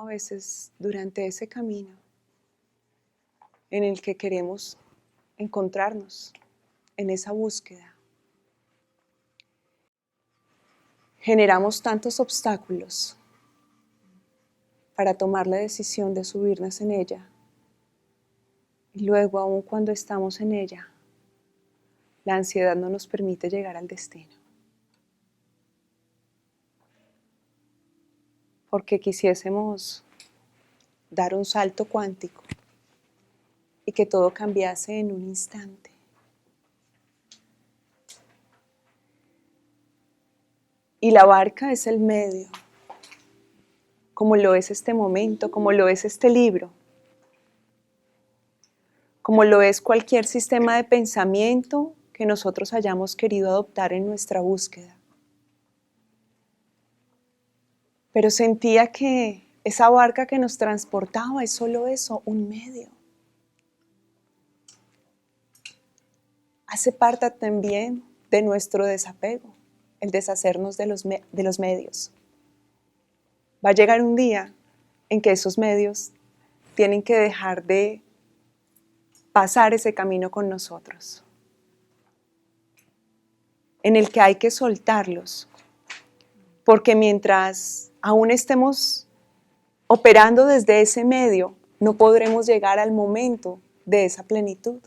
A veces durante ese camino en el que queremos encontrarnos, en esa búsqueda, generamos tantos obstáculos para tomar la decisión de subirnos en ella. Y luego, aun cuando estamos en ella, la ansiedad no nos permite llegar al destino. Porque quisiésemos dar un salto cuántico y que todo cambiase en un instante. Y la barca es el medio, como lo es este momento, como lo es este libro, como lo es cualquier sistema de pensamiento que nosotros hayamos querido adoptar en nuestra búsqueda. Pero sentía que esa barca que nos transportaba es solo eso, un medio. Hace parte también de nuestro desapego, el deshacernos de los medios. Va a llegar un día en que esos medios tienen que dejar de pasar ese camino con nosotros, en el que hay que soltarlos, porque mientras aún estemos operando desde ese medio, no podremos llegar al momento de esa plenitud.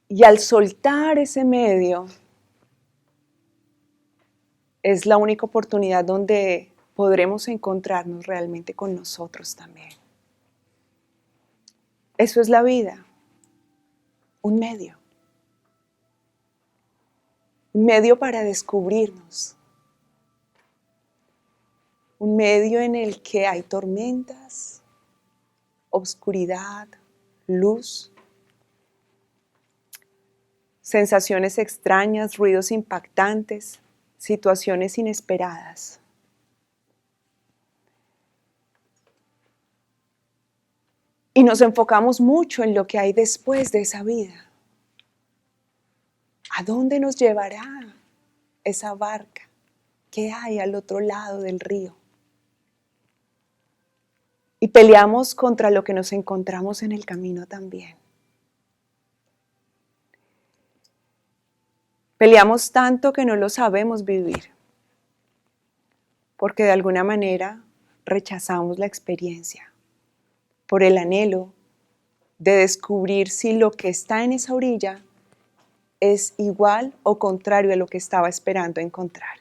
Y al soltar ese medio, es la única oportunidad donde podremos encontrarnos realmente con nosotros también. Eso es la vida, un medio. Un medio para descubrirnos. Un medio en el que hay tormentas, oscuridad, luz, sensaciones extrañas, ruidos impactantes, situaciones inesperadas. Y nos enfocamos mucho en lo que hay después de esa vida. ¿A dónde nos llevará esa barca? ¿Qué hay al otro lado del río? Y peleamos contra lo que nos encontramos en el camino también. Peleamos tanto que no lo sabemos vivir, porque de alguna manera rechazamos la experiencia por el anhelo de descubrir si lo que está en esa orilla es igual o contrario a lo que estaba esperando encontrar.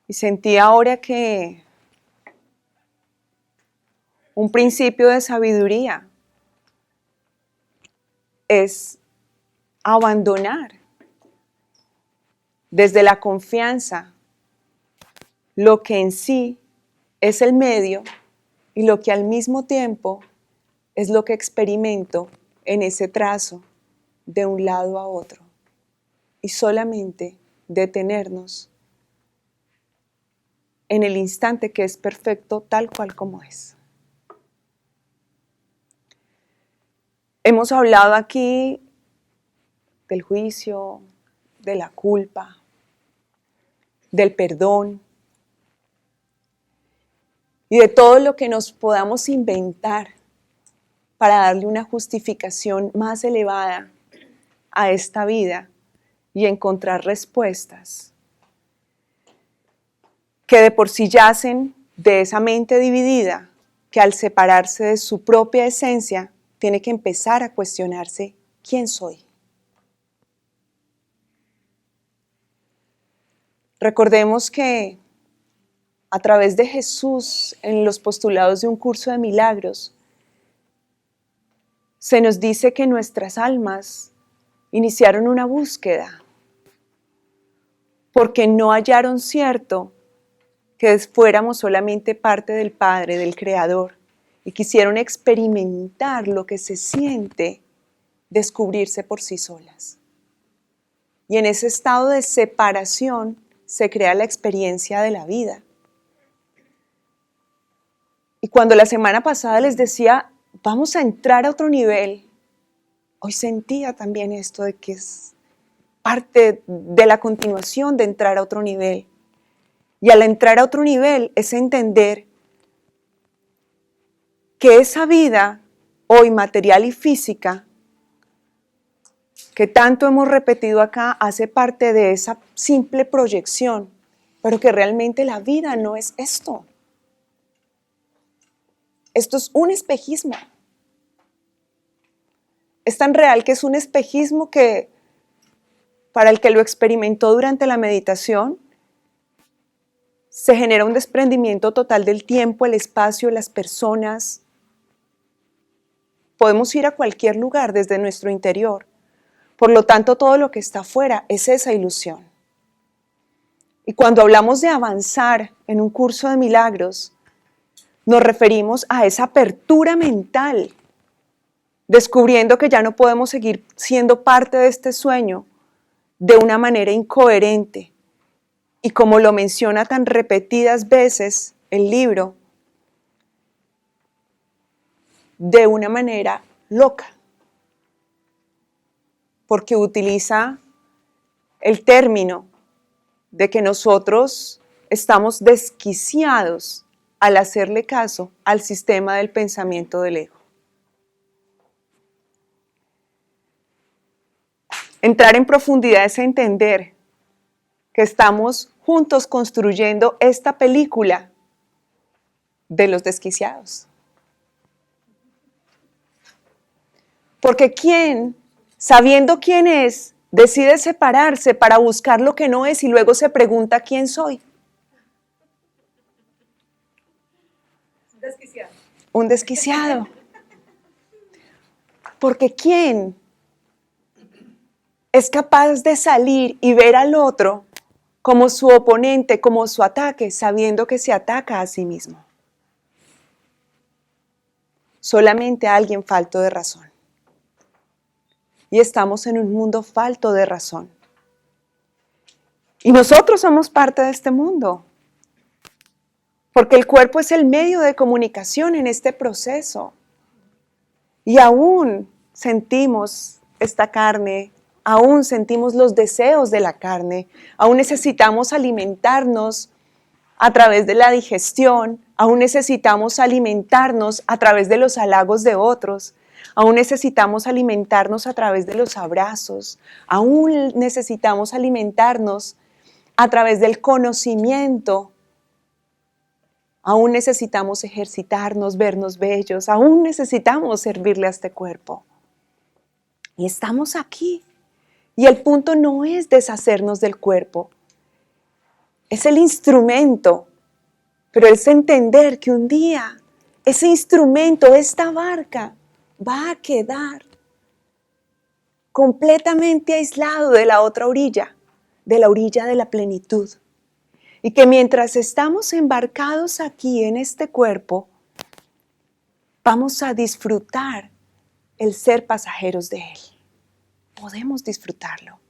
Y sentí ahora que un principio de sabiduría es abandonar desde la confianza lo que en sí es el medio y lo que al mismo tiempo es lo que experimento en ese trazo de un lado a otro. Y solamente detenernos en el instante que es perfecto tal cual como es. Hemos hablado aquí del juicio, de la culpa, del perdón y de todo lo que nos podamos inventar para darle una justificación más elevada a esta vida y encontrar respuestas que de por sí yacen de esa mente dividida que al separarse de su propia esencia tiene que empezar a cuestionarse ¿quién soy? Recordemos que a través de Jesús en los postulados de un curso de milagros se nos dice que nuestras almas iniciaron una búsqueda porque no hallaron cierto que fuéramos solamente parte del Padre, del Creador, y quisieron experimentar lo que se siente descubrirse por sí solas. Y en ese estado de separación se crea la experiencia de la vida. Y cuando la semana pasada les decía, vamos a entrar a otro nivel, hoy sentía también esto de que es parte de la continuación de entrar a otro nivel. Y al entrar a otro nivel es entender que esa vida hoy material y física que tanto hemos repetido acá hace parte de esa simple proyección, pero que realmente la vida no es esto. Esto es un espejismo. Es tan real que es un espejismo que para el que lo experimentó durante la meditación, se genera un desprendimiento total del tiempo, el espacio, las personas. Podemos ir a cualquier lugar desde nuestro interior. Por lo tanto, todo lo que está afuera es esa ilusión. Y cuando hablamos de avanzar en un curso de milagros, nos referimos a esa apertura mental, descubriendo que ya no podemos seguir siendo parte de este sueño de una manera incoherente. Y como lo menciona tan repetidas veces el libro, de una manera loca, porque utiliza el término de que nosotros estamos desquiciados al hacerle caso al sistema del pensamiento del ego. Entrar en profundidad es entender que estamos juntos construyendo esta película de los desquiciados. Porque ¿quién, sabiendo quién es, decide separarse para buscar lo que no es y luego se pregunta quién soy? Un desquiciado. Un desquiciado. Porque ¿quién es capaz de salir y ver al otro como su oponente, como su ataque, sabiendo que se ataca a sí mismo? Solamente alguien falto de razón. Y estamos en un mundo falto de razón. Y nosotros somos parte de este mundo. Porque el cuerpo es el medio de comunicación en este proceso. Y aún sentimos esta carne, aún sentimos los deseos de la carne, aún necesitamos alimentarnos a través de la digestión, aún necesitamos alimentarnos a través de los halagos de otros, aún necesitamos alimentarnos a través de los abrazos, aún necesitamos alimentarnos a través del conocimiento, aún necesitamos ejercitarnos, vernos bellos, aún necesitamos servirle a este cuerpo. Y estamos aquí. Y el punto no es deshacernos del cuerpo, es el instrumento, pero es entender que un día ese instrumento, esta barca, va a quedar completamente aislado de la otra orilla, de la orilla de la plenitud. Y que mientras estamos embarcados aquí en este cuerpo, vamos a disfrutar el ser pasajeros de él. Podemos disfrutarlo.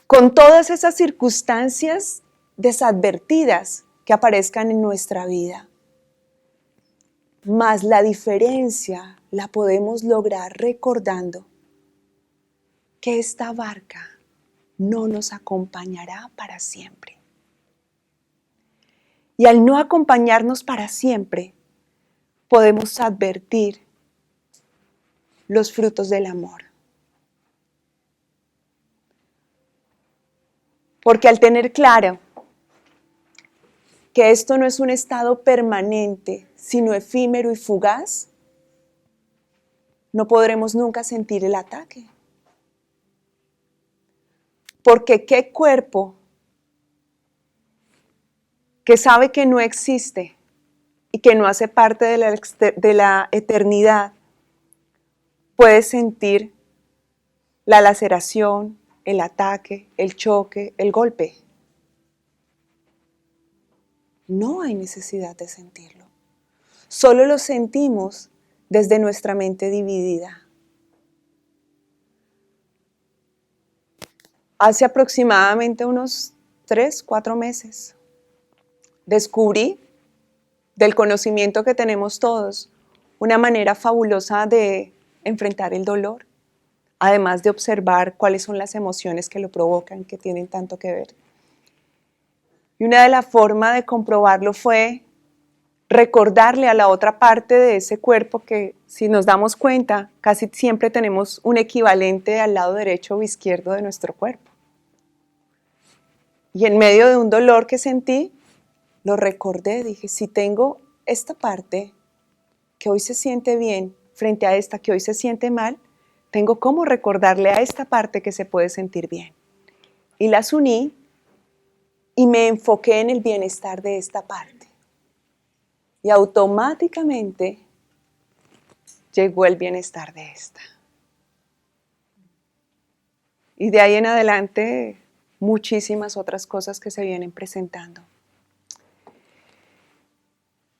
Con todas esas circunstancias desadvertidas que aparezcan en nuestra vida. Mas la diferencia la podemos lograr recordando que esta barca no nos acompañará para siempre. Y al no acompañarnos para siempre, podemos advertir los frutos del amor. Porque al tener claro que esto no es un estado permanente, sino efímero y fugaz, no podremos nunca sentir el ataque. Porque ¿qué cuerpo que sabe que no existe y que no hace parte de la eternidad puede sentir la laceración, el ataque, el choque, el golpe? No hay necesidad de sentirlo. Solo lo sentimos desde nuestra mente dividida. Hace aproximadamente unos 3, 4 meses, descubrí del conocimiento que tenemos todos una manera fabulosa de enfrentar el dolor, además de observar cuáles son las emociones que lo provocan, que tienen tanto que ver. Y una de las formas de comprobarlo fue recordarle a la otra parte de ese cuerpo que, si nos damos cuenta, casi siempre tenemos un equivalente al lado derecho o izquierdo de nuestro cuerpo. Y en medio de un dolor que sentí, lo recordé, dije, si tengo esta parte que hoy se siente bien frente a esta que hoy se siente mal, tengo cómo recordarle a esta parte que se puede sentir bien. Y las uní y me enfoqué en el bienestar de esta parte. Y automáticamente llegó el bienestar de esta. Y de ahí en adelante, muchísimas otras cosas que se vienen presentando.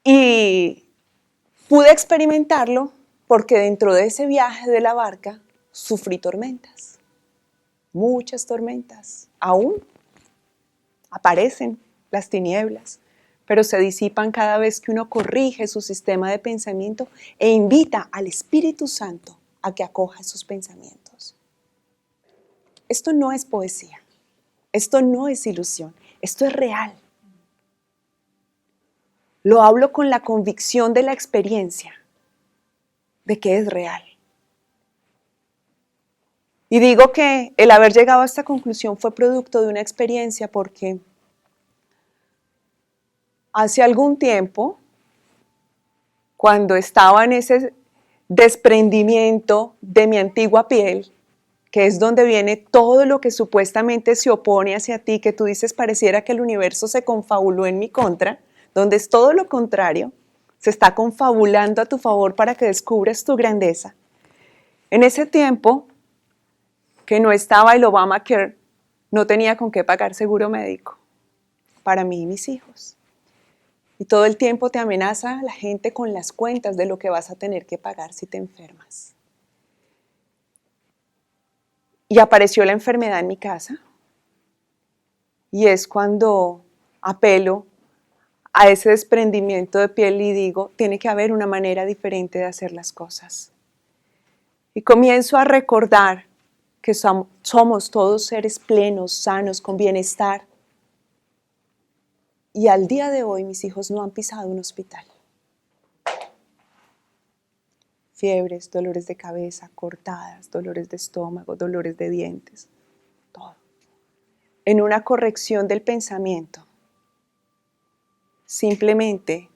Y pude experimentarlo porque dentro de ese viaje de la barca sufrí tormentas, muchas tormentas. Aún aparecen las tinieblas, pero se disipan cada vez que uno corrige su sistema de pensamiento e invita al Espíritu Santo a que acoja esos pensamientos. Esto no es poesía, esto no es ilusión, esto es real. Lo hablo con la convicción de la experiencia, de que es real. Y digo que el haber llegado a esta conclusión fue producto de una experiencia porque hace algún tiempo, cuando estaba en ese desprendimiento de mi antigua piel, que es donde viene todo lo que supuestamente se opone hacia ti, que tú dices pareciera que el universo se confabuló en mi contra, donde es todo lo contrario, se está confabulando a tu favor para que descubras tu grandeza. En ese tiempo, que no estaba el Obamacare, no tenía con qué pagar seguro médico para mí y mis hijos. Y todo el tiempo te amenaza la gente con las cuentas de lo que vas a tener que pagar si te enfermas. Y apareció la enfermedad en mi casa. Y es cuando apelo a ese desprendimiento de piel y digo, tiene que haber una manera diferente de hacer las cosas. Y comienzo a recordar que somos todos seres plenos, sanos, con bienestar. Y al día de hoy mis hijos no han pisado un hospital. Fiebres, dolores de cabeza, cortadas, dolores de estómago, dolores de dientes, todo. En una corrección del pensamiento, simplemente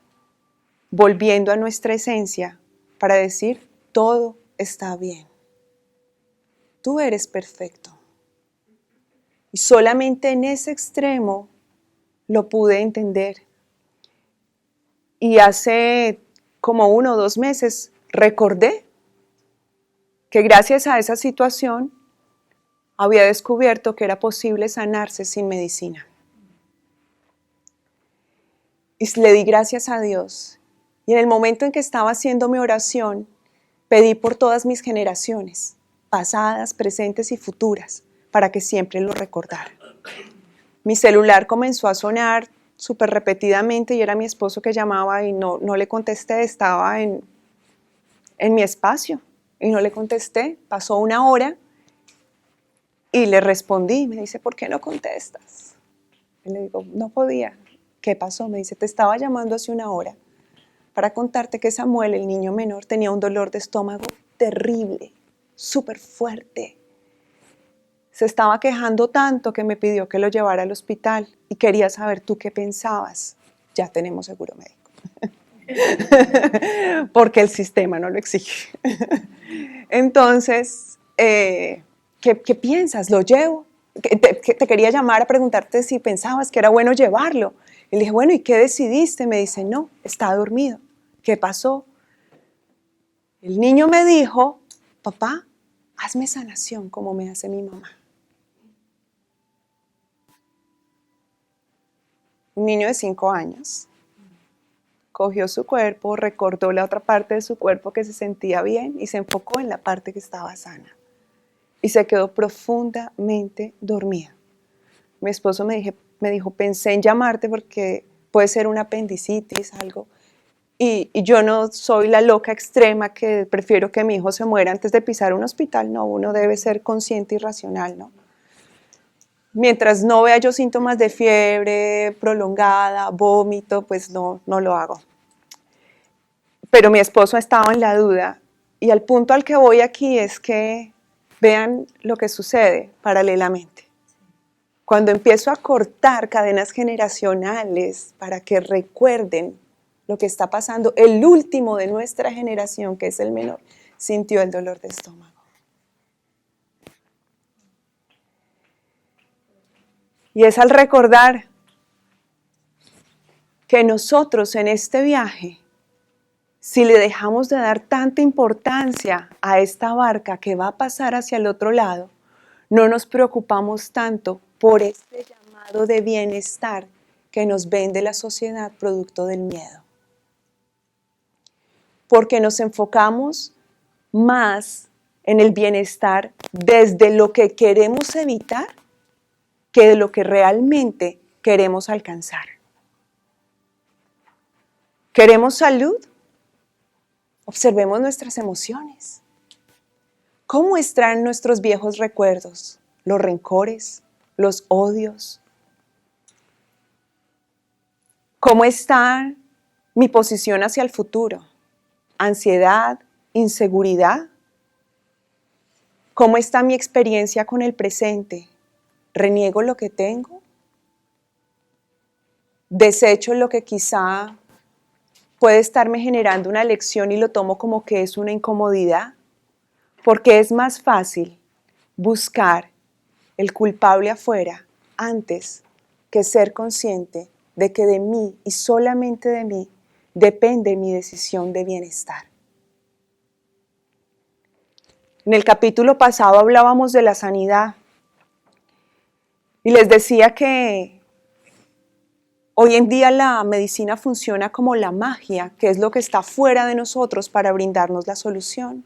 volviendo a nuestra esencia para decir, todo está bien. Tú eres perfecto. Y solamente en ese extremo lo pude entender. Y hace como 1 o 2 meses recordé que gracias a esa situación había descubierto que era posible sanarse sin medicina. Y le di gracias a Dios. Y en el momento en que estaba haciendo mi oración, pedí por todas mis generaciones, pasadas, presentes y futuras, para que siempre lo recordaran. Mi celular comenzó a sonar súper repetidamente y era mi esposo que llamaba y no le contesté, estaba en mi espacio y no le contesté. Pasó 1 hora y le respondí. Me dice, ¿por qué no contestas? Y le digo, no podía. ¿Qué pasó? Me dice, te estaba llamando hace 1 hora para contarte que Samuel, el niño menor, tenía un dolor de estómago terrible, súper fuerte. Se estaba quejando tanto que me pidió que lo llevara al hospital y quería saber tú qué pensabas. Ya tenemos seguro médico. Porque el sistema no lo exige. Entonces, ¿qué piensas? ¿Lo llevo? Te quería llamar a preguntarte si pensabas que era bueno llevarlo. Y le dije, bueno, ¿y qué decidiste? Me dice, no, está dormido. ¿Qué pasó? El niño me dijo, papá, hazme sanación como me hace mi mamá. Un niño de 5 años cogió su cuerpo, recordó la otra parte de su cuerpo que se sentía bien y se enfocó en la parte que estaba sana. Y se quedó profundamente dormido. Mi esposo me dijo, pensé en llamarte porque puede ser una apendicitis, algo. Y yo no soy la loca extrema que prefiero que mi hijo se muera antes de pisar un hospital. No, uno debe ser consciente y racional, ¿no? Mientras no vea yo síntomas de fiebre prolongada, vómito, pues no lo hago. Pero mi esposo ha estado en la duda. Y al punto al que voy aquí es que vean lo que sucede paralelamente. Cuando empiezo a cortar cadenas generacionales para que recuerden lo que está pasando, el último de nuestra generación, que es el menor, sintió el dolor de estómago. Y es al recordar que nosotros en este viaje, si le dejamos de dar tanta importancia a esta barca que va a pasar hacia el otro lado, no nos preocupamos tanto por este llamado de bienestar que nos vende la sociedad producto del miedo. Porque nos enfocamos más en el bienestar desde lo que queremos evitar que de lo que realmente queremos alcanzar. ¿Queremos salud? Observemos nuestras emociones. ¿Cómo están nuestros viejos recuerdos? Los rencores, los odios. ¿Cómo está mi posición hacia el futuro? ¿Ansiedad? ¿Inseguridad? ¿Cómo está mi experiencia con el presente? ¿Reniego lo que tengo? ¿Desecho lo que quizá puede estarme generando una lección y lo tomo como que es una incomodidad? Porque es más fácil buscar el culpable afuera antes que ser consciente de que de mí y solamente de mí depende mi decisión de bienestar. En el capítulo pasado hablábamos de la sanidad y les decía que hoy en día la medicina funciona como la magia, que es lo que está fuera de nosotros para brindarnos la solución.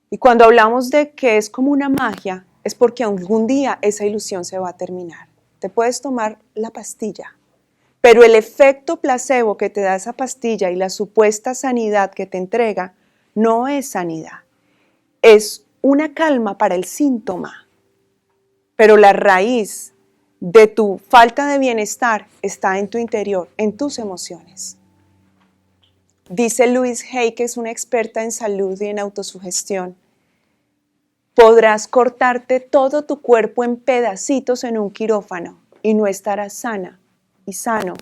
Y cuando hablamos de que es como una magia, es porque algún día esa ilusión se va a terminar. Te puedes tomar la pastilla, pero el efecto placebo que te da esa pastilla y la supuesta sanidad que te entrega no es sanidad. Es una calma para el síntoma, pero la raíz de tu falta de bienestar está en tu interior, en tus emociones. Dice Louise Hay, que es una experta en salud y en autosugestión, podrás cortarte todo tu cuerpo en pedacitos en un quirófano y no estarás sana y sano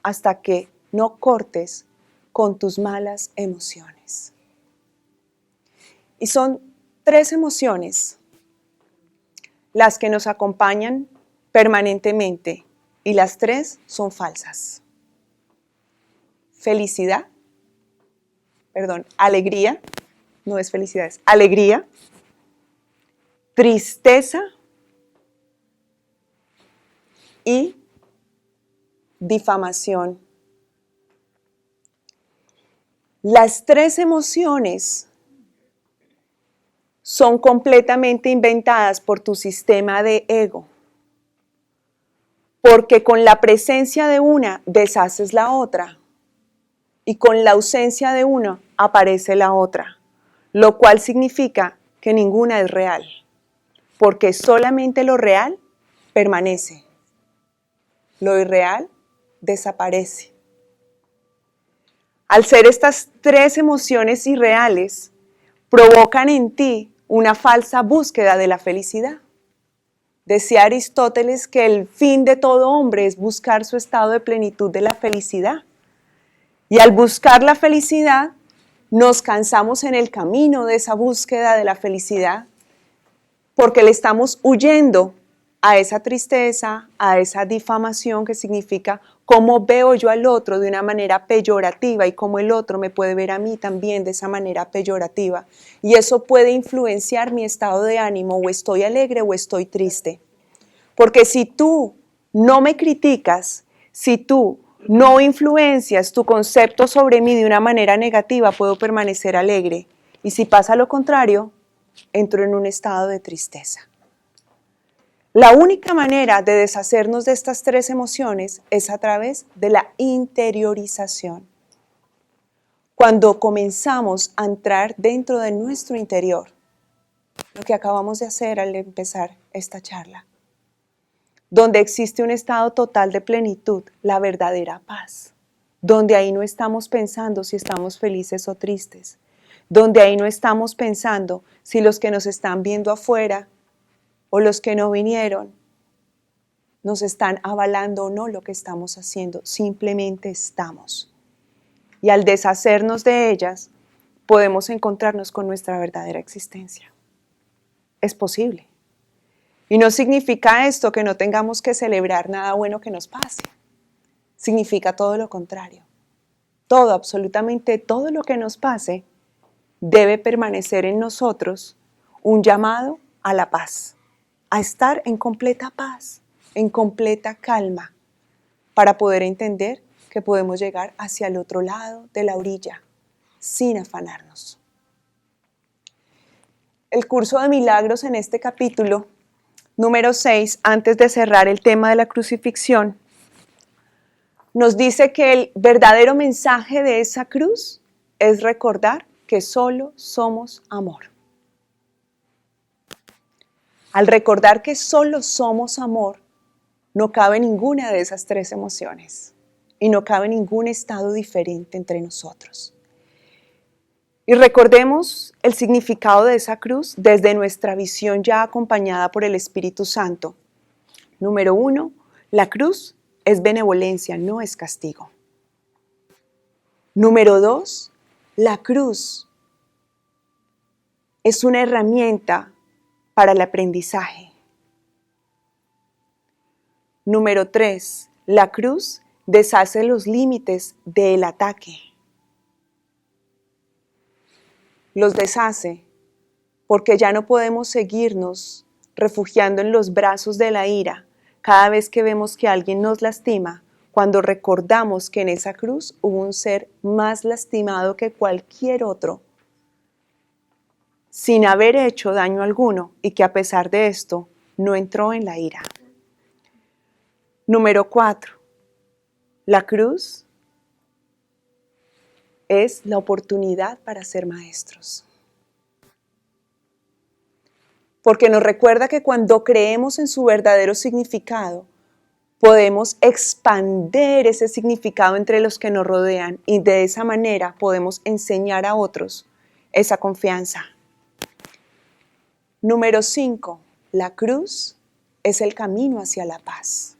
hasta que no cortes con tus malas emociones. Y son 3 emociones las que nos acompañan permanentemente y las 3 son falsas. Alegría, no es felicidad, es alegría, tristeza y difamación. Las 3 emociones son completamente inventadas por tu sistema de ego, porque con la presencia de una deshaces la otra y con la ausencia de una aparece la otra, lo cual significa que ninguna es real, porque solamente lo real permanece, lo irreal desaparece. Al ser estas 3 emociones irreales, provocan en ti una falsa búsqueda de la felicidad. Decía Aristóteles que el fin de todo hombre es buscar su estado de plenitud de la felicidad. Y al buscar la felicidad, nos cansamos en el camino de esa búsqueda de la felicidad, porque le estamos huyendo a esa tristeza, a esa difamación que significa cómo veo yo al otro de una manera peyorativa y cómo el otro me puede ver a mí también de esa manera peyorativa. Y eso puede influenciar mi estado de ánimo, o estoy alegre o estoy triste. Porque si tú no me criticas, si tú no influencias tu concepto sobre mí de una manera negativa, puedo permanecer alegre. Y si pasa lo contrario, entro en un estado de tristeza. La única manera de deshacernos de estas tres emociones es a través de la interiorización. Cuando comenzamos a entrar dentro de nuestro interior, lo que acabamos de hacer al empezar esta charla, donde existe un estado total de plenitud, la verdadera paz, donde ahí no estamos pensando si estamos felices o tristes, donde ahí no estamos pensando si los que nos están viendo afuera o los que no vinieron nos están avalando o no lo que estamos haciendo, simplemente estamos. Y al deshacernos de ellas, podemos encontrarnos con nuestra verdadera existencia. Es posible. Y no significa esto que no tengamos que celebrar nada bueno que nos pase. Significa todo lo contrario. Todo, absolutamente todo lo que nos pase, debe permanecer en nosotros un llamado a la paz, a estar en completa paz, en completa calma, para poder entender que podemos llegar hacia el otro lado de la orilla, sin afanarnos. El curso de milagros en este capítulo, número 6, antes de cerrar el tema de la crucifixión, nos dice que el verdadero mensaje de esa cruz es recordar que solo somos amor. Al recordar que solo somos amor, no cabe ninguna de esas tres emociones y no cabe ningún estado diferente entre nosotros. Y recordemos el significado de esa cruz desde nuestra visión ya acompañada por el Espíritu Santo. Número 1, la cruz es benevolencia, no es castigo. Número 2, la cruz es una herramienta para el aprendizaje. Número 3, la cruz deshace los límites del ataque. Los deshace porque ya no podemos seguirnos refugiando en los brazos de la ira cada vez que vemos que alguien nos lastima, cuando recordamos que en esa cruz hubo un ser más lastimado que cualquier otro, sin haber hecho daño alguno y que a pesar de esto no entró en la ira. Número 4, la cruz es la oportunidad para ser maestros. Porque nos recuerda que cuando creemos en su verdadero significado, podemos expandir ese significado entre los que nos rodean y de esa manera podemos enseñar a otros esa confianza. Número 5, la cruz es el camino hacia la paz.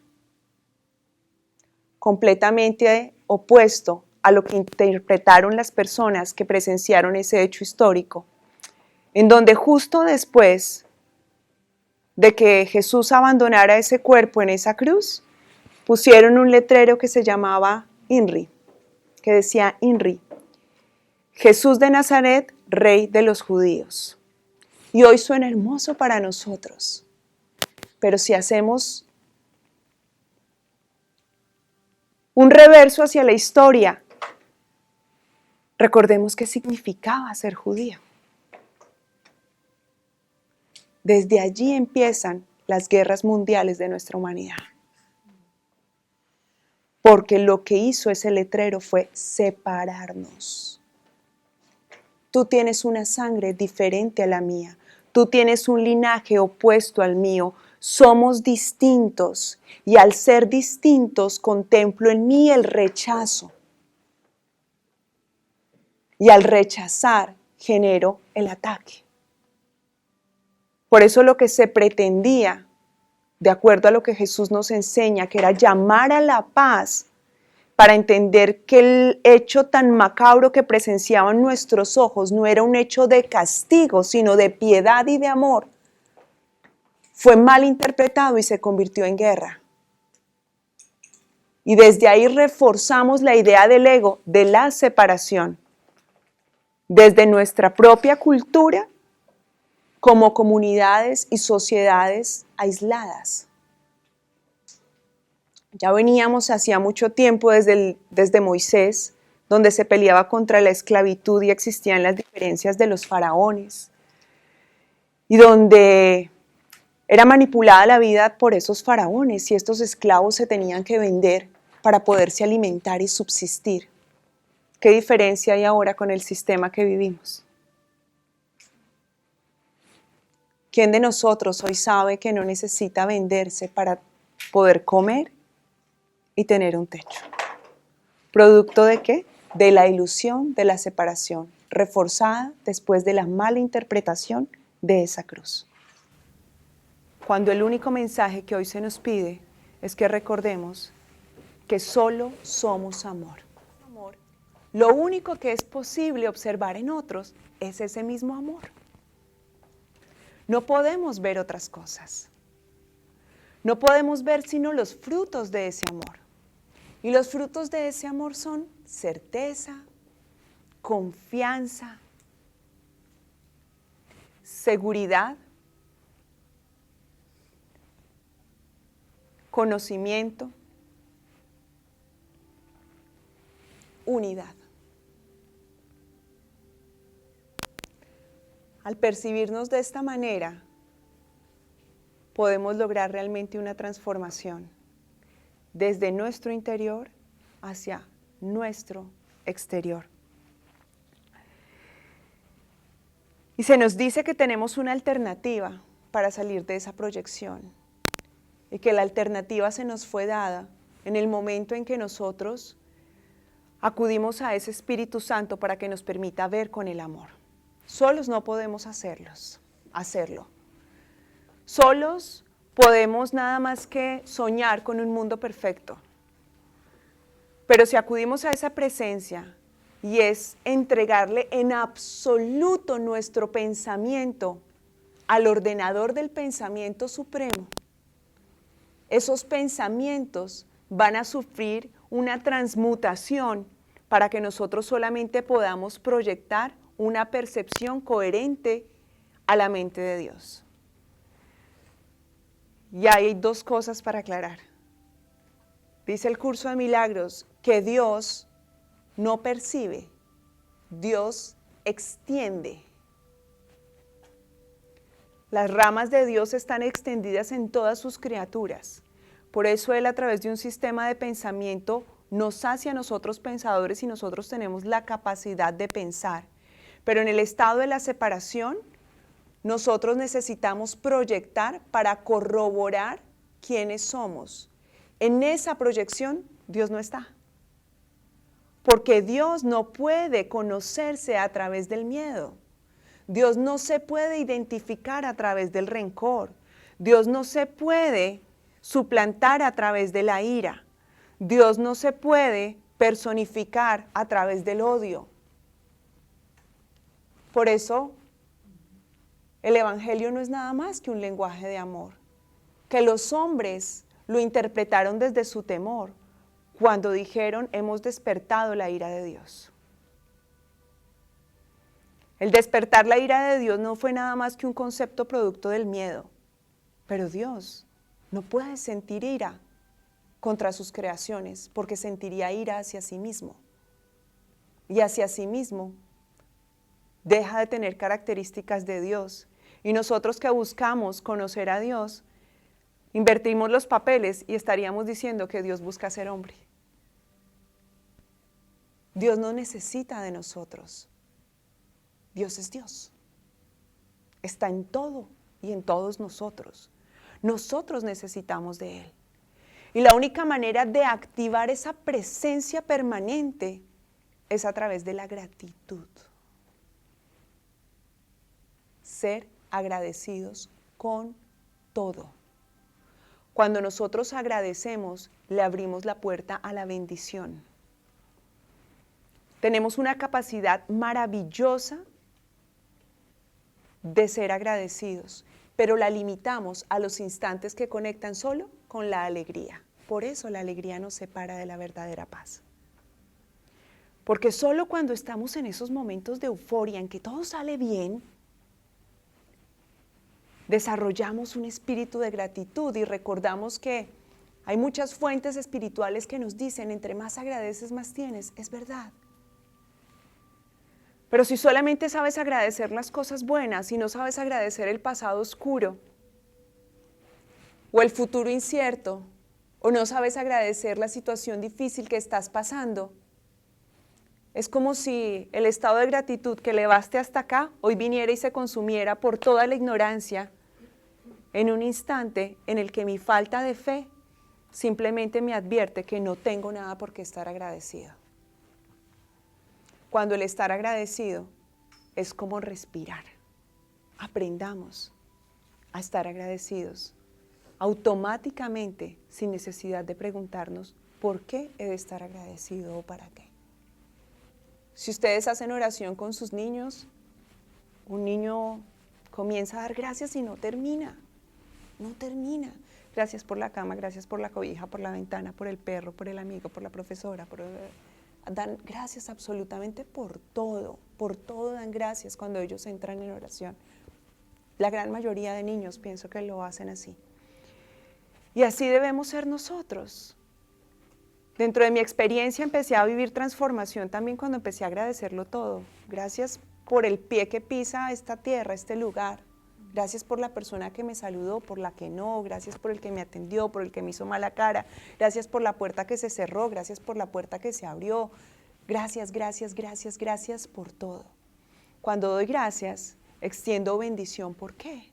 Completamente opuesto a lo que interpretaron las personas que presenciaron ese hecho histórico, en donde justo después de que Jesús abandonara ese cuerpo en esa cruz, pusieron un letrero que se llamaba INRI, que decía INRI, Jesús de Nazaret, Rey de los Judíos. Y hoy suena hermoso para nosotros, pero si hacemos un reverso hacia la historia, recordemos qué significaba ser judío. Desde allí empiezan las guerras mundiales de nuestra humanidad. Porque lo que hizo ese letrero fue separarnos. Tú tienes una sangre diferente a la mía. Tú tienes un linaje opuesto al mío. Somos distintos. Y al ser distintos, contemplo en mí el rechazo. Y al rechazar, genero el ataque. Por eso lo que se pretendía, de acuerdo a lo que Jesús nos enseña, que era llamar a la paz, para entender que el hecho tan macabro que presenciaban nuestros ojos no era un hecho de castigo, sino de piedad y de amor, fue mal interpretado y se convirtió en guerra. Y desde ahí reforzamos la idea del ego, de la separación, desde nuestra propia cultura, como comunidades y sociedades aisladas. Ya veníamos hacía mucho tiempo desde Moisés, donde se peleaba contra la esclavitud y existían las diferencias de los faraones, y donde Era manipulada la vida por esos faraones y estos esclavos se tenían que vender para poderse alimentar y subsistir. ¿Qué diferencia hay ahora con el sistema que vivimos? ¿Quién de nosotros hoy sabe que no necesita venderse para poder comer y tener un techo? ¿Producto de qué? De la ilusión de la separación, reforzada después de la mala interpretación de esa cruz. Cuando el único mensaje que hoy se nos pide es que recordemos que solo somos amor. Lo único que es posible observar en otros es ese mismo amor. No podemos ver otras cosas. No podemos ver sino los frutos de ese amor. Y los frutos de ese amor son certeza, confianza, seguridad, conocimiento, unidad. Al percibirnos de esta manera, podemos lograr realmente una transformación desde nuestro interior hacia nuestro exterior. Y se nos dice que tenemos una alternativa para salir de esa proyección y que la alternativa se nos fue dada en el momento en que nosotros acudimos a ese Espíritu Santo para que nos permita ver con el amor. Solos no podemos hacerlo. Solos podemos nada más que soñar con un mundo perfecto. Pero si acudimos a esa presencia y es entregarle en absoluto nuestro pensamiento al ordenador del pensamiento supremo, esos pensamientos van a sufrir una transmutación para que nosotros solamente podamos proyectar una percepción coherente a la mente de Dios. Y hay dos cosas para aclarar. Dice el curso de milagros que Dios no percibe, Dios extiende. Las ramas de Dios están extendidas en todas sus criaturas. Por eso Él, a través de un sistema de pensamiento, nos hace a nosotros pensadores y nosotros tenemos la capacidad de pensar. Pero en el estado de la separación, nosotros necesitamos proyectar para corroborar quiénes somos. En esa proyección, Dios no está. Porque Dios no puede conocerse a través del miedo. Dios no se puede identificar a través del rencor. Dios no se puede suplantar a través de la ira. Dios no se puede personificar a través del odio. Por eso, el Evangelio no es nada más que un lenguaje de amor, que los hombres lo interpretaron desde su temor, cuando dijeron, hemos despertado la ira de Dios. El despertar la ira de Dios no fue nada más que un concepto producto del miedo, pero Dios no puede sentir ira contra sus creaciones, porque sentiría ira hacia sí mismo. Y hacia sí mismo deja de tener características de Dios. Y nosotros que buscamos conocer a Dios, invertimos los papeles y estaríamos diciendo que Dios busca ser hombre. Dios no necesita de nosotros. Dios es Dios. Está en todo y en todos nosotros. Nosotros necesitamos de Él. Y la única manera de activar esa presencia permanente es a través de la gratitud. Ser agradecidos con todo. Cuando nosotros agradecemos, le abrimos la puerta a la bendición. Tenemos una capacidad maravillosa de ser agradecidos, pero la limitamos a los instantes que conectan solo con la alegría. Por eso la alegría nos separa de la verdadera paz. Porque solo cuando estamos en esos momentos de euforia en que todo sale bien, desarrollamos un espíritu de gratitud y recordamos que hay muchas fuentes espirituales que nos dicen, entre más agradeces, más tienes. Es verdad. Pero si solamente sabes agradecer las cosas buenas y no sabes agradecer el pasado oscuro, o el futuro incierto, o no sabes agradecer la situación difícil que estás pasando, es como si el estado de gratitud que elevaste hasta acá hoy viniera y se consumiera por toda la ignorancia en un instante en el que mi falta de fe simplemente me advierte que no tengo nada por qué estar agradecido. Cuando el estar agradecido es como respirar. Aprendamos a estar agradecidos automáticamente, sin necesidad de preguntarnos por qué he de estar agradecido o para qué. Si ustedes hacen oración con sus niños, un niño comienza a dar gracias y no termina. No termina. Gracias por la cama, gracias por la cobija, por la ventana, por el perro, por el amigo, por la profesora. Dan gracias absolutamente por todo dan gracias cuando ellos entran en oración. La gran mayoría de niños pienso que lo hacen así. Y así debemos ser nosotros. Dentro de mi experiencia empecé a vivir transformación también cuando empecé a agradecerlo todo. Gracias por el pie que pisa esta tierra, este lugar. Gracias por la persona que me saludó, por la que no. Gracias por el que me atendió, por el que me hizo mala cara. Gracias por la puerta que se cerró, gracias por la puerta que se abrió. Gracias, gracias, gracias, gracias por todo. Cuando doy gracias, extiendo bendición. ¿Por qué?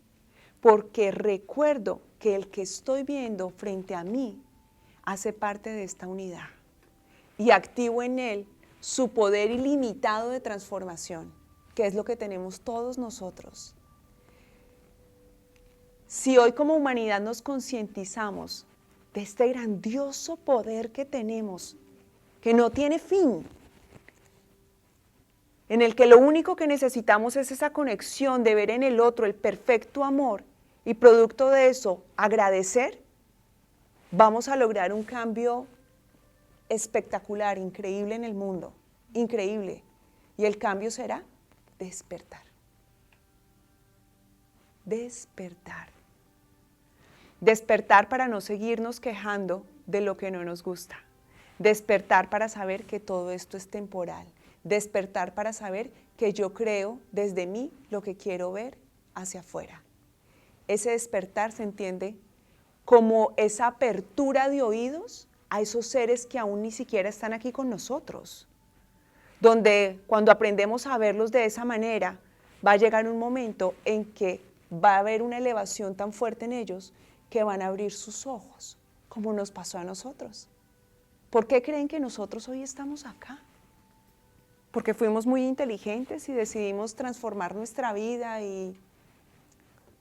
Porque recuerdo que el que estoy viendo frente a mí hace parte de esta unidad y activo en él su poder ilimitado de transformación, que es lo que tenemos todos nosotros. Si hoy como humanidad nos concientizamos de este grandioso poder que tenemos, que no tiene fin, en el que lo único que necesitamos es esa conexión de ver en el otro el perfecto amor y producto de eso agradecer, vamos a lograr un cambio espectacular, increíble en el mundo, increíble. Y el cambio será despertar. Despertar. Despertar para no seguirnos quejando de lo que no nos gusta. Despertar para saber que todo esto es temporal. Despertar para saber que yo creo desde mí lo que quiero ver hacia afuera. Ese despertar se entiende como esa apertura de oídos a esos seres que aún ni siquiera están aquí con nosotros. Donde cuando aprendemos a verlos de esa manera, va a llegar un momento en que va a haber una elevación tan fuerte en ellos que van a abrir sus ojos, como nos pasó a nosotros. ¿Por qué creen que nosotros hoy estamos acá? Porque fuimos muy inteligentes y decidimos transformar nuestra vida y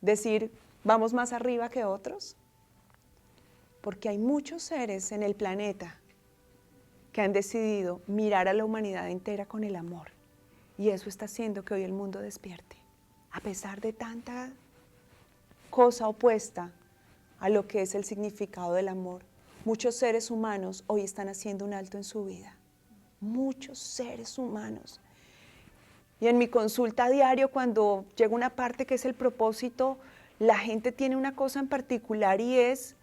decir, vamos más arriba que otros. Porque hay muchos seres en el planeta que han decidido mirar a la humanidad entera con el amor. Y eso está haciendo que hoy el mundo despierte. A pesar de tanta cosa opuesta a lo que es el significado del amor, muchos seres humanos hoy están haciendo un alto en su vida. Muchos seres humanos. Y en mi consulta a diario, cuando llega una parte que es el propósito, la gente tiene una cosa en particular y es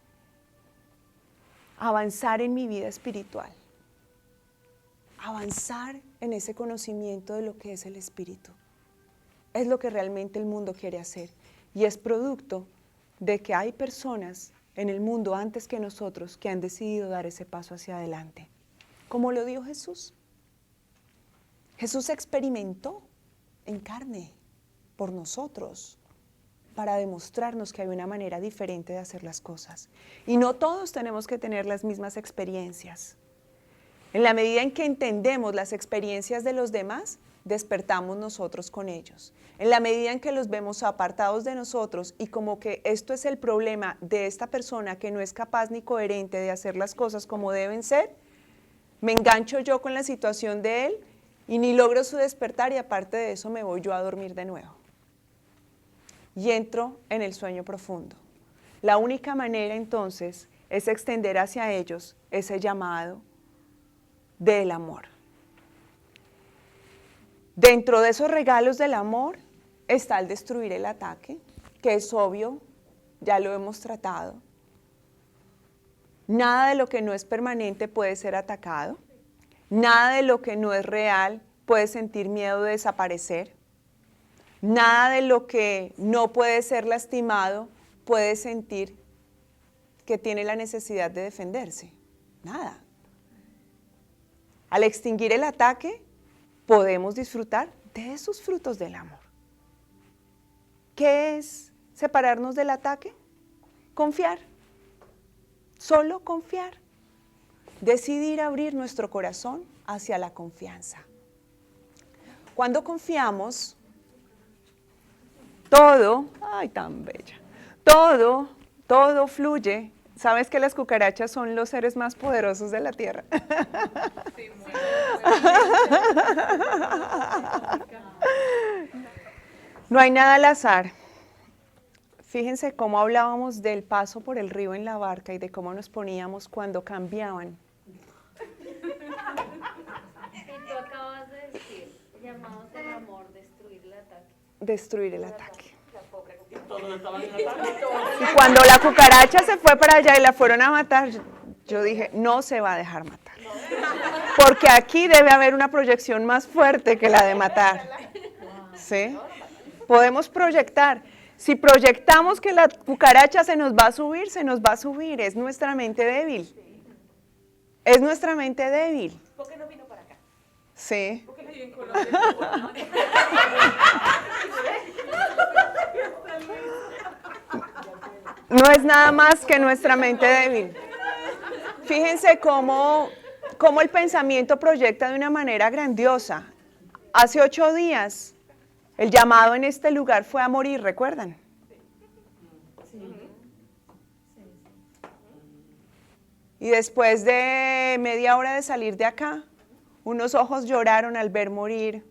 avanzar en mi vida espiritual. Avanzar en ese conocimiento de lo que es el espíritu. Es lo que realmente el mundo quiere hacer. Y es producto de que hay personas en el mundo antes que nosotros que han decidido dar ese paso hacia adelante. Como lo dijo Jesús. Jesús experimentó en carne por nosotros para demostrarnos que hay una manera diferente de hacer las cosas. Y no todos tenemos que tener las mismas experiencias. En la medida en que entendemos las experiencias de los demás, despertamos nosotros con ellos. En la medida en que los vemos apartados de nosotros y como que esto es el problema de esta persona que no es capaz ni coherente de hacer las cosas como deben ser, me engancho yo con la situación de él y ni logro su despertar y aparte de eso me voy yo a dormir de nuevo. Y entro en el sueño profundo. La única manera entonces es extender hacia ellos ese llamado del amor. Dentro de esos regalos del amor está el destruir el ataque, que es obvio, ya lo hemos tratado. Nada de lo que no es permanente puede ser atacado. Nada de lo que no es real puede sentir miedo de desaparecer. Nada de lo que no puede ser lastimado puede sentir que tiene la necesidad de defenderse. Nada. Al extinguir el ataque, podemos disfrutar de esos frutos del amor. ¿Qué es separarnos del ataque? Confiar. Solo confiar. Decidir abrir nuestro corazón hacia la confianza. Cuando confiamos, todo, ay, tan bella, todo fluye. ¿Sabes que las cucarachas son los seres más poderosos de la tierra? Sí, muy No hay nada al azar. Fíjense cómo hablábamos del paso por el río en la barca y de cómo nos poníamos cuando cambiaban. Y tú acabas de decir, llamados al amor, destruir el ataque. Destruir el ataque. Y cuando la cucaracha se fue para allá y la fueron a matar, yo dije, no se va a dejar matar. Porque aquí debe haber una proyección más fuerte que la de matar. ¿Sí? Podemos proyectar. Si proyectamos que la cucaracha se nos va a subir, se nos va a subir. Es nuestra mente débil. Es nuestra mente débil. ¿Por qué no vino para acá? Sí. ¿Por qué no vive en Colombia? No es nada más que nuestra mente débil. Fíjense cómo el pensamiento proyecta de una manera grandiosa. Hace 8 días, el llamado en este lugar fue a morir, ¿recuerdan? Y después de media hora de salir de acá, unos ojos lloraron al ver morir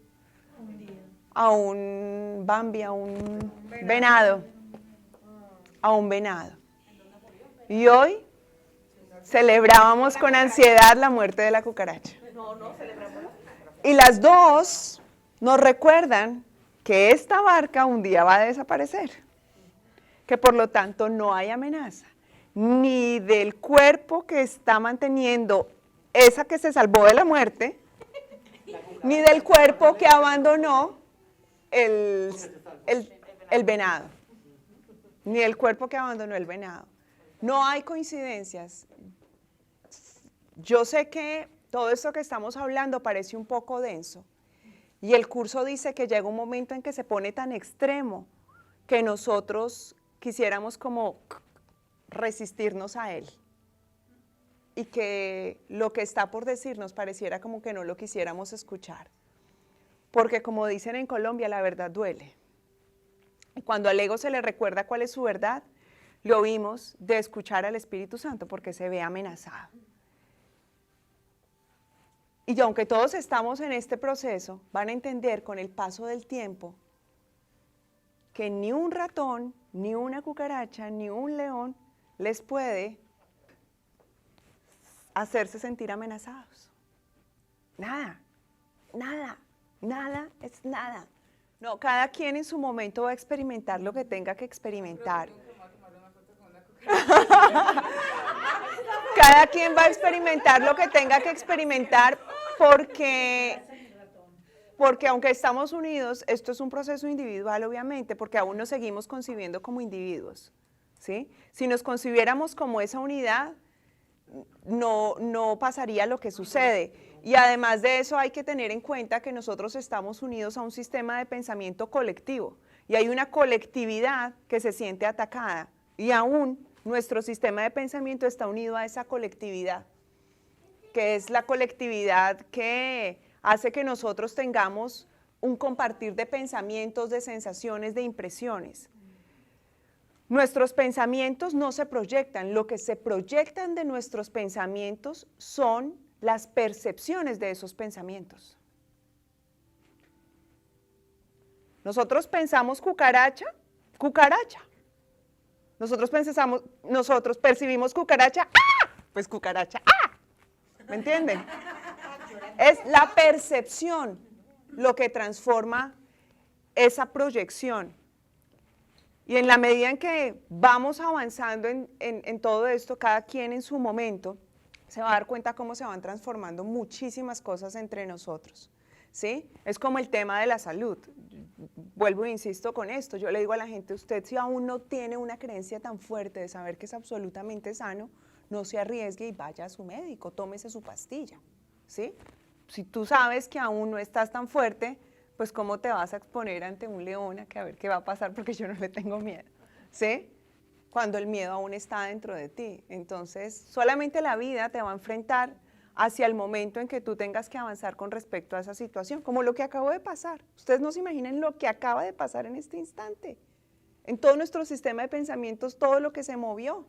a un Bambi, a un venado. A un venado. Y hoy celebrábamos con ansiedad la muerte de la cucaracha. Y las dos nos recuerdan que esta barca un día va a desaparecer, que por lo tanto no hay amenaza, ni del cuerpo que está manteniendo esa que se salvó de la muerte, ni del cuerpo que abandonó el venado. Ni el cuerpo que abandonó el venado. No hay coincidencias. Yo sé que todo esto que estamos hablando parece un poco denso. Y el curso dice que llega un momento en que se pone tan extremo que nosotros quisiéramos como resistirnos a él. Y que lo que está por decirnos pareciera como que no lo quisiéramos escuchar. Porque como dicen en Colombia, la verdad duele. Cuando al ego se le recuerda cuál es su verdad, lo oímos de escuchar al Espíritu Santo porque se ve amenazado. Y aunque todos estamos en este proceso, van a entender con el paso del tiempo que ni un ratón, ni una cucaracha, ni un león les puede hacerse sentir amenazados. Nada, nada, nada es nada. No, cada quien en su momento va a experimentar lo que tenga que experimentar. Cada quien va a experimentar lo que tenga que experimentar porque aunque estamos unidos, esto es un proceso individual obviamente, porque aún nos seguimos concibiendo como individuos. ¿Sí? Si nos concibiéramos como esa unidad, no pasaría lo que sucede. Y además de eso hay que tener en cuenta que nosotros estamos unidos a un sistema de pensamiento colectivo y hay una colectividad que se siente atacada y aún nuestro sistema de pensamiento está unido a esa colectividad, que es la colectividad que hace que nosotros tengamos un compartir de pensamientos, de sensaciones, de impresiones. Nuestros pensamientos no se proyectan, lo que se proyectan de nuestros pensamientos son las percepciones de esos pensamientos. Nosotros pensamos cucaracha, cucaracha. Nosotros percibimos cucaracha, ¡ah! Pues cucaracha, ¡ah! ¿Me entienden? Es la percepción lo que transforma esa proyección. Y en la medida en que vamos avanzando en todo esto, cada quien en su momento, se va a dar cuenta cómo se van transformando muchísimas cosas entre nosotros, ¿sí? Es como el tema de la salud. vuelvo e insisto con esto, yo le digo a la gente, usted si aún no tiene una creencia tan fuerte de saber que es absolutamente sano, no se arriesgue y vaya a su médico, tómese su pastilla, ¿sí? Si tú sabes que aún no estás tan fuerte, pues cómo te vas a exponer ante un león a que a ver qué va a pasar porque yo no le tengo miedo, ¿sí? Cuando el miedo aún está dentro de ti. Entonces, solamente la vida te va a enfrentar hacia el momento en que tú tengas que avanzar con respecto a esa situación, como lo que acabó de pasar. Ustedes no se imaginen lo que acaba de pasar en este instante. En todo nuestro sistema de pensamientos, todo lo que se movió,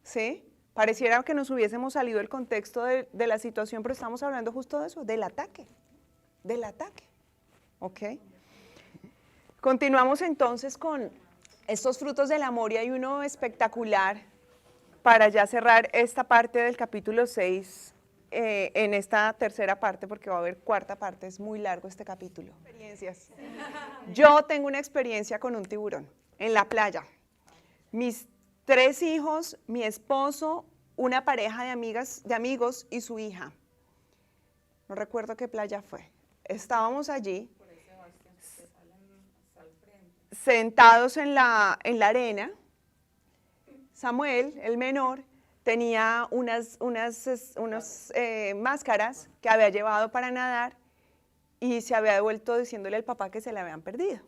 ¿sí? Pareciera que nos hubiésemos salido del contexto de la situación, pero estamos hablando justo de eso, del ataque, ¿ok? Continuamos entonces con estos frutos del amor y hay uno espectacular para ya cerrar esta parte del capítulo 6 en esta tercera parte, porque va a haber cuarta parte, es muy largo este capítulo. Experiencias. Yo tengo una experiencia con un tiburón en la playa. Mis 3 hijos, mi esposo, una pareja de amigos y su hija. No recuerdo qué playa fue. Estábamos allí, sentados en la arena. Samuel, el menor, tenía unas máscaras que había llevado para nadar y se había devuelto diciéndole al papá que se le habían perdido.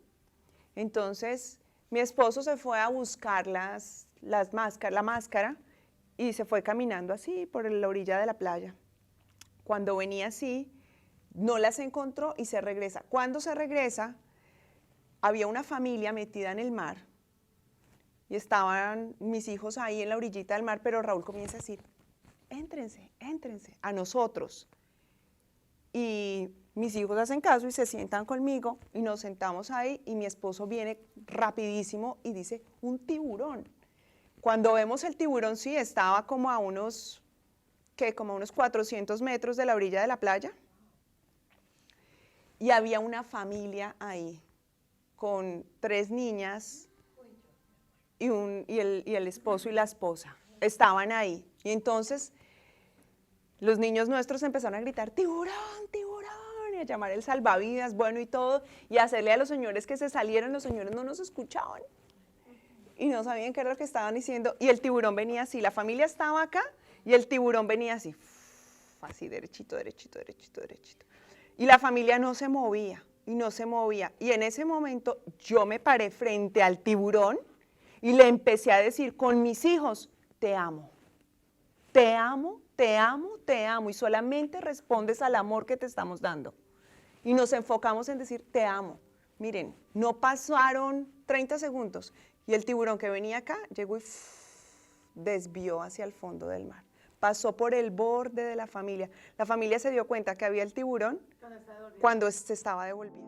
Entonces, mi esposo se fue a buscar la máscara y se fue caminando así por la orilla de la playa. Cuando venía así, no las encontró y se regresa. Cuando se regresa, había una familia metida en el mar y estaban mis hijos ahí en la orillita del mar, pero Raúl comienza a decir, éntrense, éntrense, a nosotros. Y mis hijos hacen caso y se sientan conmigo y nos sentamos ahí y mi esposo viene rapidísimo y dice, un tiburón. Cuando vemos el tiburón, sí, estaba como a unos 400 metros de la orilla de la playa y había una familia ahí con 3 niñas y el esposo y la esposa. Estaban ahí. Y entonces los niños nuestros empezaron a gritar, tiburón, tiburón, y a llamar el salvavidas, bueno y todo, y a hacerle a los señores que se salieron, los señores no nos escuchaban. Y no sabían qué era lo que estaban diciendo. Y el tiburón venía así, la familia estaba acá y el tiburón venía así, así derechito, derechito, derechito, derechito. Y la familia no se movía y no se movía. Y en ese momento yo me paré frente al tiburón y le empecé a decir con mis hijos, te amo, te amo, te amo, te amo. Y solamente respondes al amor que te estamos dando. Y nos enfocamos en decir, te amo. Miren, no pasaron 30 segundos y el tiburón que venía acá llegó y desvió hacia el fondo del mar. Pasó por el borde de la familia. La familia se dio cuenta que había el tiburón cuando se estaba devolviendo.